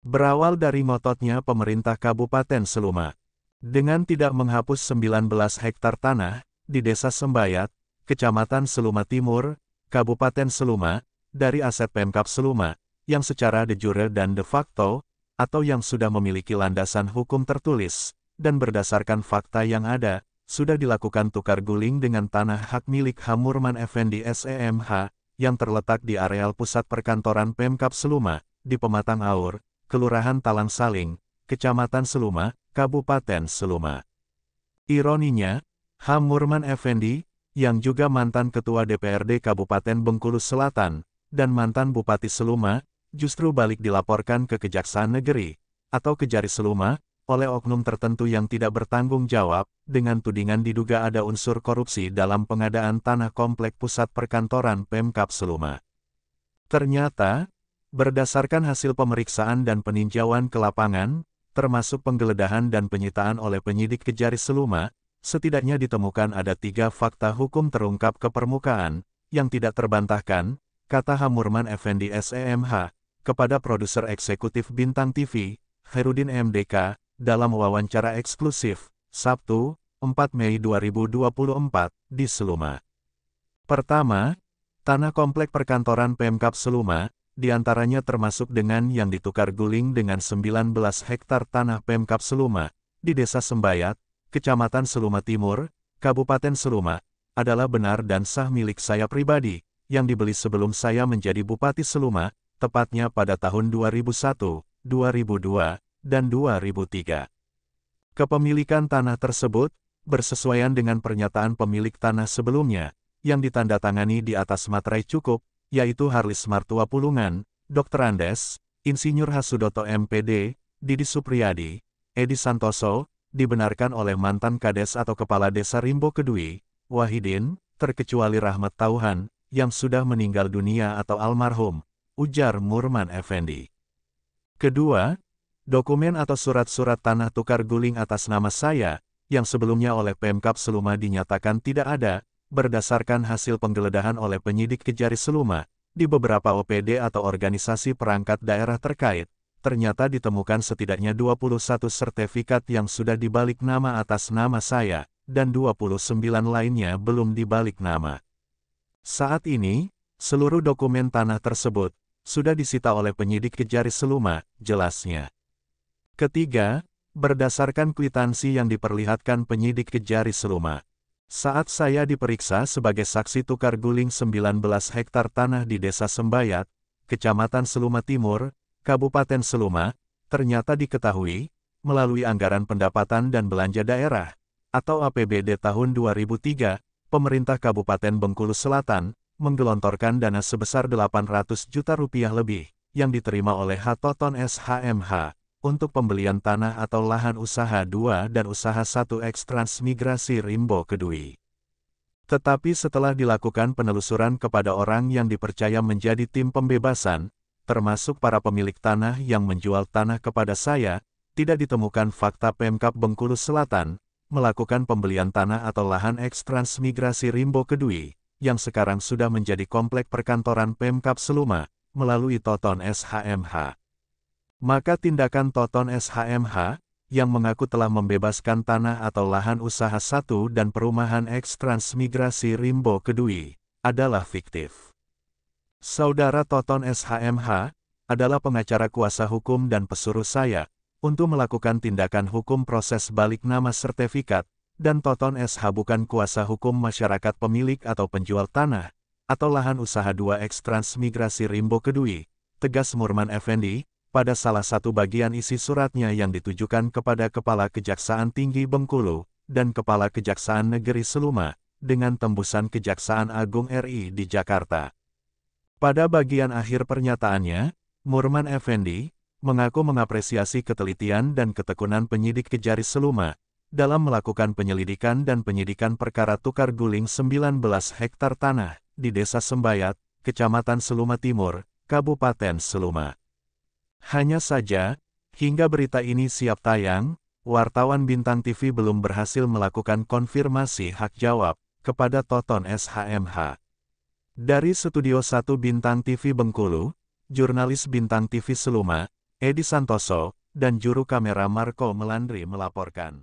Berawal dari ngototnya pemerintah Kabupaten Seluma. Dengan tidak menghapus 19 hektar tanah di Desa Sembayat, Kecamatan Seluma Timur, Kabupaten Seluma, dari aset Pemkab Seluma, yang secara de jure dan de facto, atau yang sudah memiliki landasan hukum tertulis, dan berdasarkan fakta yang ada, sudah dilakukan tukar guling dengan tanah hak milik Hamurman Effendi SEMH, yang terletak di areal pusat perkantoran Pemkab Seluma, di Pematang Aur, Kelurahan Talang Saling, Kecamatan Seluma, Kabupaten Seluma. Ironinya, Hamurman Effendi, yang juga mantan Ketua DPRD Kabupaten Bengkulu Selatan, dan mantan Bupati Seluma, justru balik dilaporkan ke Kejaksaan Negeri, atau Kejari Seluma, oleh oknum tertentu yang tidak bertanggung jawab, dengan tudingan diduga ada unsur korupsi dalam pengadaan tanah komplek pusat perkantoran Pemkab Seluma. Ternyata, berdasarkan hasil pemeriksaan dan peninjauan ke lapangan, termasuk penggeledahan dan penyitaan oleh penyidik Kejari Seluma, setidaknya ditemukan ada 3 fakta hukum terungkap ke permukaan, yang tidak terbantahkan, kata Hamurman Effendi SEMH, kepada produser eksekutif Bintang TV, Khairudin MDK, dalam wawancara eksklusif, Sabtu, 4 Mei 2024, di Seluma. Pertama, tanah komplek perkantoran Pemkab Seluma, diantaranya termasuk dengan yang ditukar guling dengan 19 hektar tanah Pemkab Seluma, di Desa Sembayat, Kecamatan Seluma Timur, Kabupaten Seluma, adalah benar dan sah milik saya pribadi, yang dibeli sebelum saya menjadi Bupati Seluma, tepatnya pada tahun 2001, 2002, dan 2003. Kepemilikan tanah tersebut, bersesuaian dengan pernyataan pemilik tanah sebelumnya, yang ditandatangani di atas materai cukup, yaitu Harlis Martua Pulungan, Dr. Andes, Insinyur Hasudoto MPD, Didi Supriyadi, Edi Santoso, dibenarkan oleh mantan Kades atau Kepala Desa Rimbo Kedui, Wahidin, terkecuali Rahmat Tauhan, yang sudah meninggal dunia atau almarhum, ujar Murman Effendi. Kedua, dokumen atau surat-surat tanah tukar guling atas nama saya, yang sebelumnya oleh Pemkab Seluma dinyatakan tidak ada, berdasarkan hasil penggeledahan oleh penyidik Kejari Seluma, di beberapa OPD atau organisasi perangkat daerah terkait, ternyata ditemukan setidaknya 21 sertifikat yang sudah dibalik nama atas nama saya, dan 29 lainnya belum dibalik nama. Saat ini, seluruh dokumen tanah tersebut, sudah disita oleh penyidik Kejari Seluma, jelasnya. Ketiga, berdasarkan kwitansi yang diperlihatkan penyidik Kejari Seluma, saat saya diperiksa sebagai saksi tukar guling 19 hektar tanah di Desa Sembayat, Kecamatan Seluma Timur, Kabupaten Seluma, ternyata diketahui, melalui Anggaran Pendapatan dan Belanja Daerah, atau APBD tahun 2003, pemerintah Kabupaten Bengkulu Selatan, menggelontorkan dana sebesar 800 juta rupiah lebih, yang diterima oleh Hatoton SHMH, untuk pembelian tanah atau lahan usaha 2 dan usaha 1 Transmigrasi Rimbo Kedui. Tetapi setelah dilakukan penelusuran kepada orang yang dipercaya menjadi tim pembebasan, termasuk para pemilik tanah yang menjual tanah kepada saya, tidak ditemukan fakta Pemkab Bengkulu Selatan, melakukan pembelian tanah atau lahan Transmigrasi Rimbo Kedui, yang sekarang sudah menjadi komplek perkantoran Pemkab Seluma, melalui Toton SHMH. Maka tindakan Toton SHMH, yang mengaku telah membebaskan tanah atau lahan usaha 1 dan perumahan Transmigrasi Rimbo Kedui, adalah fiktif. Saudara Toton SHMH, adalah pengacara kuasa hukum dan pesuruh saya, untuk melakukan tindakan hukum proses balik nama sertifikat, dan Toton SH bukan kuasa hukum masyarakat pemilik atau penjual tanah, atau lahan usaha 2 Transmigrasi Rimbo Kedui, tegas Murman Effendi, pada salah satu bagian isi suratnya yang ditujukan kepada Kepala Kejaksaan Tinggi Bengkulu, dan Kepala Kejaksaan Negeri Seluma, dengan tembusan Kejaksaan Agung RI di Jakarta. Pada bagian akhir pernyataannya, Murman Effendi, mengaku mengapresiasi ketelitian dan ketekunan penyidik Kejari Seluma, dalam melakukan penyelidikan dan penyidikan perkara tukar guling 19 hektar tanah, di Desa Sembayat, Kecamatan Seluma Timur, Kabupaten Seluma. Hanya saja, hingga berita ini siap tayang, wartawan Bintang TV belum berhasil melakukan konfirmasi hak jawab kepada Toton SHMH. Dari Studio 1 Bintang TV Bengkulu, jurnalis Bintang TV Seluma, Edi Santoso, dan juru kamera Marco Melandri melaporkan.